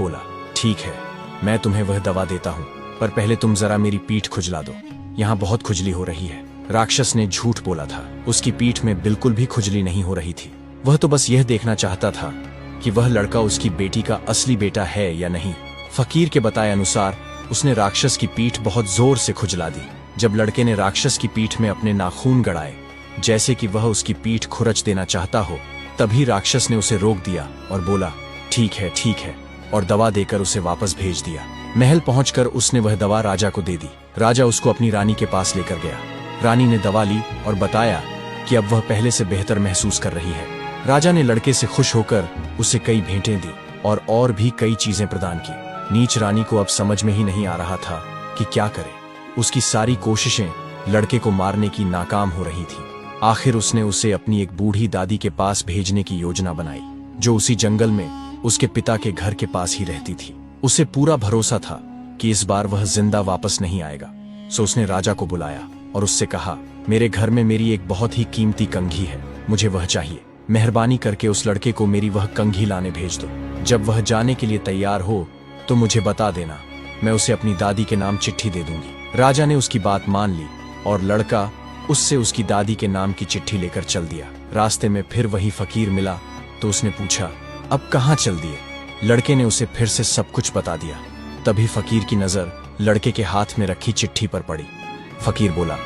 बोला, ठीक है, मैं तुम्हें वह दवा देता हूँ, पर पहले तुम जरा मेरी पीठ खुजला दो, यहाँ बहुत खुजली हो रही है। राक्षस ने झूठ बोला था, उसकी पीठ में बिल्कुल भी खुजली नहीं हो रही थी। वह तो बस यह देखना चाहता था कि वह लड़का उसकी बेटी का असली बेटा है या नहीं। फकीर के बताए अनुसार उसने राक्षस की पीठ बहुत जोर से खुजला दी। जब लड़के ने राक्षस की पीठ में अपने नाखून गड़ाए, जैसे कि वह उसकी पीठ खुरच देना चाहता हो, तभी राक्षस ने उसे रोक दिया और बोला, ठीक है, और दवा देकर उसे वापस भेज दिया। महल पहुंचकर उसने वह दवा राजा को दे दी। राजा उसको अपनी रानी के पास लेकर गया। रानी ने दवा ली और बताया कि अब वह पहले से बेहतर महसूस कर रही है। राजा ने लड़के से खुश होकर उसे कई भेंटें दी और भी कई चीजें प्रदान की। नीच रानी को अब समझ में ही नहीं आ रहा था कि क्या करे। उसकी सारी कोशिशें लड़के को मारने की नाकाम हो रही थी। आखिर उसने उसे अपनी एक बूढ़ी दादी के पास भेजने की योजना बनाई, जो उसी जंगल में उसके पिता के घर के पास ही रहती थी। उसे पूरा भरोसा था कि इस बार वह जिंदा वापस नहीं आएगा। सो उसने राजा को बुलाया और उससे कहा, मेरे घर में मेरी एक बहुत ही कीमती कंघी है, मुझे वह चाहिए। मेहरबानी करके उस लड़के को मेरी वह कंघी लाने भेज दो। जब वह जाने के लिए तैयार हो तो मुझे बता देना, मैं उसे अपनी दादी के नाम चिट्ठी दे दूंगी। राजा ने उसकी बात मान ली और लड़का उससे उसकी दादी के नाम की चिट्ठी लेकर चल दिया। रास्ते में फिर वही फकीर मिला तो उसने पूछा, अब कहाँ चल दिए? लड़के ने उसे फिर से सब कुछ बता दिया। तभी फकीर की नजर लड़के के हाथ में रखी चिट्ठी पर पड़ी। फकीर बोला,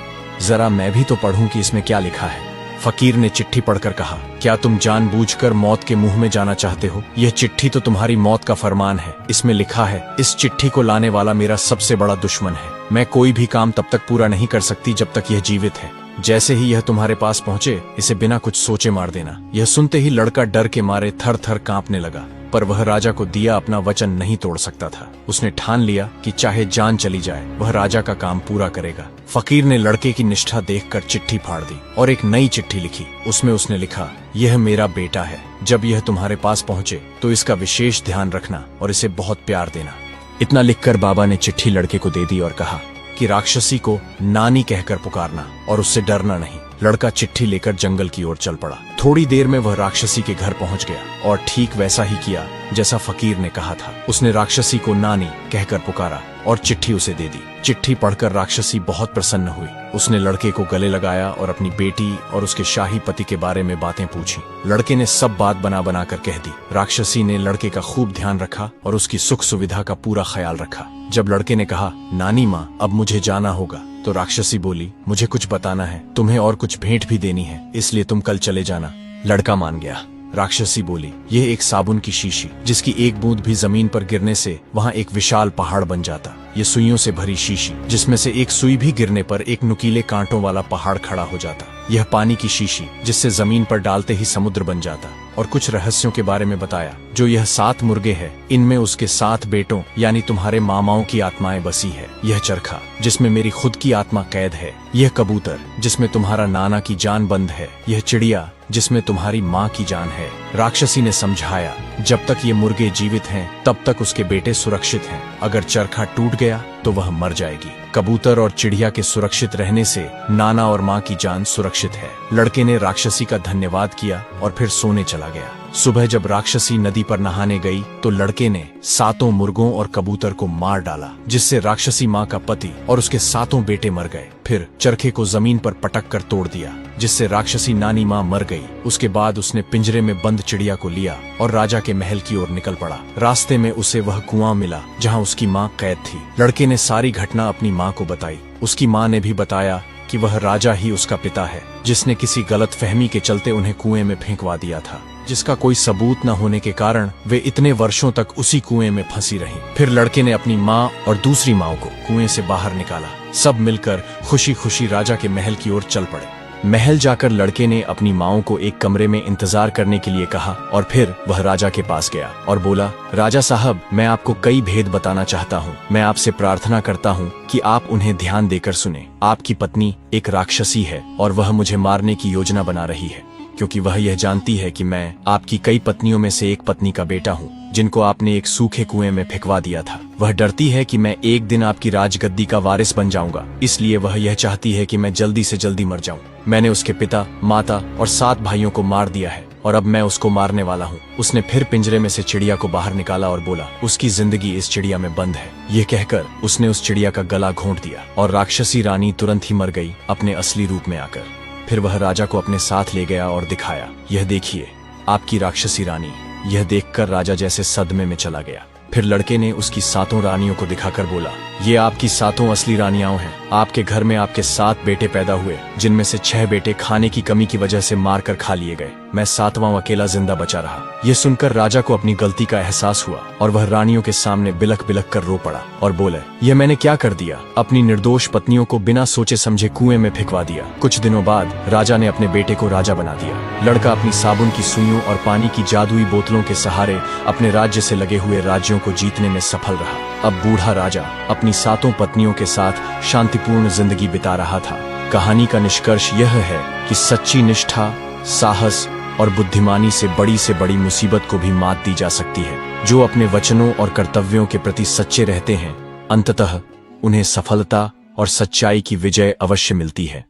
जरा मैं भी तो पढ़ूं कि इसमें क्या लिखा है। फकीर ने चिट्ठी पढ़कर कहा, क्या तुम जानबूझकर मौत के मुंह में जाना चाहते हो? यह चिट्ठी तो तुम्हारी मौत का फरमान है। इसमें लिखा है, इस चिट्ठी को लाने वाला मेरा सबसे बड़ा दुश्मन है। मैं कोई भी काम तब तक पूरा नहीं कर सकती जब तक यह जीवित है। जैसे ही यह तुम्हारे पास पहुंचे, इसे बिना कुछ सोचे मार देना। यह सुनते ही लड़का डर के मारे थर थर कांपने लगा, पर वह राजा को दिया अपना वचन नहीं तोड़ सकता था। उसने ठान लिया कि चाहे जान चली जाए, वह राजा का काम पूरा करेगा। फकीर ने लड़के की निष्ठा देखकर चिट्ठी फाड़ दी और एक नई चिट्ठी लिखी। उसमें उसने लिखा, यह मेरा बेटा है। जब यह तुम्हारे पास पहुंचे तो इसका विशेष ध्यान रखना और इसे बहुत प्यार देना। इतना लिखकर बाबा ने चिट्ठी लड़के को दे दी और कहा कि राक्षसी को नानी कहकर पुकारना और उससे डरना नहीं। लड़का चिट्ठी लेकर जंगल की ओर चल पड़ा। थोड़ी देर में वह राक्षसी के घर पहुंच गया और ठीक वैसा ही किया जैसा फकीर ने कहा था। उसने राक्षसी को नानी कहकर पुकारा और चिट्ठी उसे दे दी। चिट्ठी पढ़कर राक्षसी बहुत प्रसन्न हुई। उसने लड़के को गले लगाया और अपनी बेटी और उसके शाही पति के बारे में बातें पूछी। लड़के ने सब बात बना बना कर कह दी। राक्षसी ने लड़के का खूब ध्यान रखा और उसकी सुख सुविधा का पूरा ख्याल रखा। जब लड़के ने कहा, नानी माँ, अब मुझे जाना होगा, तो राक्षसी बोली, मुझे कुछ बताना है, तुम्हें और कुछ भेंट भी देनी है, इसलिए तुम कल चले जाना। लड़का मान गया। राक्षसी बोली, यह एक साबुन की शीशी, जिसकी एक बूंद भी जमीन पर गिरने से वहाँ एक विशाल पहाड़ बन जाता। ये सुइयों से भरी शीशी, जिसमें से एक सुई भी गिरने पर एक नुकीले कांटों वाला पहाड़ खड़ा हो जाता। यह पानी की शीशी, जिससे जमीन पर डालते ही समुद्र बन जाता। और कुछ रहस्यों के बारे में बताया। जो यह 7 मुर्गे हैं, इनमें उसके 7 बेटों यानी तुम्हारे मामाओं की आत्माएं बसी है। यह चरखा, जिसमें मेरी खुद की आत्मा कैद है। यह कबूतर, जिसमें तुम्हारा नाना की जान बंद है। यह चिड़िया, जिसमें तुम्हारी माँ की जान है। राक्षसी ने समझाया, जब तक ये मुर्गे जीवित हैं, तब तक उसके बेटे सुरक्षित हैं। अगर चरखा टूट गया तो वह मर जाएगी। कबूतर और चिड़िया के सुरक्षित रहने से नाना और माँ की जान सुरक्षित है। लड़के ने राक्षसी का धन्यवाद किया और फिर सोने चला गया। सुबह जब राक्षसी नदी पर नहाने गई तो लड़के ने 7 मुर्गों और कबूतर को मार डाला, जिससे राक्षसी माँ का पति और उसके 7 बेटे मर गए। फिर चरखे को जमीन पर पटक कर तोड़ दिया, जिससे राक्षसी नानी माँ मर गई। उसके बाद उसने पिंजरे में बंद चिड़िया को लिया और राजा के महल की ओर निकल पड़ा। रास्ते में उसे वह कुआं मिला जहाँ उसकी माँ कैद थी। लड़के ने सारी घटना अपनी माँ को बताई। उसकी माँ ने भी बताया कि वह राजा ही उसका पिता है, जिसने किसी गलतफहमी के चलते उन्हें कुएं में फेंकवा दिया था, जिसका कोई सबूत न होने के कारण वे इतने वर्षों तक उसी कुएं में फंसी रहीं। फिर लड़के ने अपनी माँ और दूसरी माँ को कुएं से बाहर निकाला। सब मिलकर खुशी खुशी राजा के महल की ओर चल पड़े। महल जाकर लड़के ने अपनी माँओं को एक कमरे में इंतजार करने के लिए कहा और फिर वह राजा के पास गया और बोला, राजा साहब, मैं आपको कई भेद बताना चाहता हूँ। मैं आपसे प्रार्थना करता हूँ कि आप उन्हें ध्यान देकर सुने। आपकी पत्नी एक राक्षसी है और वह मुझे मारने की योजना बना रही है, क्योंकि वह यह जानती है कि मैं आपकी कई पत्नियों में से एक पत्नी का बेटा हूँ, जिनको आपने एक सूखे कुएं में फेंकवा दिया था। वह डरती है कि मैं एक दिन आपकी राजगद्दी का वारिस बन जाऊंगा, इसलिए वह यह चाहती है कि मैं जल्दी से जल्दी मर जाऊं। मैंने उसके पिता, माता और 7 भाइयों को मार दिया है और अब मैं उसको मारने वाला हूँ। उसने फिर पिंजरे में से चिड़िया को बाहर निकाला और बोला, उसकी जिंदगी इस चिड़िया में बंद है। ये कहकर उसने उस चिड़िया का गला घोंट दिया और राक्षसी रानी तुरंत ही मर गई अपने असली रूप में आकर। फिर वह राजा को अपने साथ ले गया और दिखाया, यह देखिए आपकी राक्षसी रानी। यह देखकर राजा जैसे सदमे में चला गया। फिर लड़के ने उसकी 7 रानियों को दिखाकर बोला, ये आपकी 7 असली रानियां हैं। आपके घर में आपके 7 बेटे पैदा हुए, जिनमें से 6 बेटे खाने की कमी की वजह से मार कर खा लिए गए। मैं 7वां अकेला जिंदा बचा रहा। ये सुनकर राजा को अपनी गलती का एहसास हुआ और वह रानियों के सामने बिलख बिलख कर रो पड़ा और बोले, यह मैंने क्या कर दिया? अपनी निर्दोष पत्नियों को बिना सोचे समझे कुएं में फेंकवा दिया। कुछ दिनों बाद राजा ने अपने बेटे को राजा बना दिया। लड़का अपनी साबुन की सुइयों और पानी की जादुई बोतलों के सहारे अपने राज्य से लगे हुए राज्यों को जीतने में सफल रहा। अब बूढ़ा राजा अपनी 7 पत्नियों के साथ शांतिपूर्ण जिंदगी बिता रहा था। कहानी का निष्कर्ष यह है कि सच्ची निष्ठा, साहस और बुद्धिमानी से बड़ी मुसीबत को भी मात दी जा सकती है। जो अपने वचनों और कर्तव्यों के प्रति सच्चे रहते हैं, अंततः उन्हें सफलता और सच्चाई की विजय अवश्य मिलती है।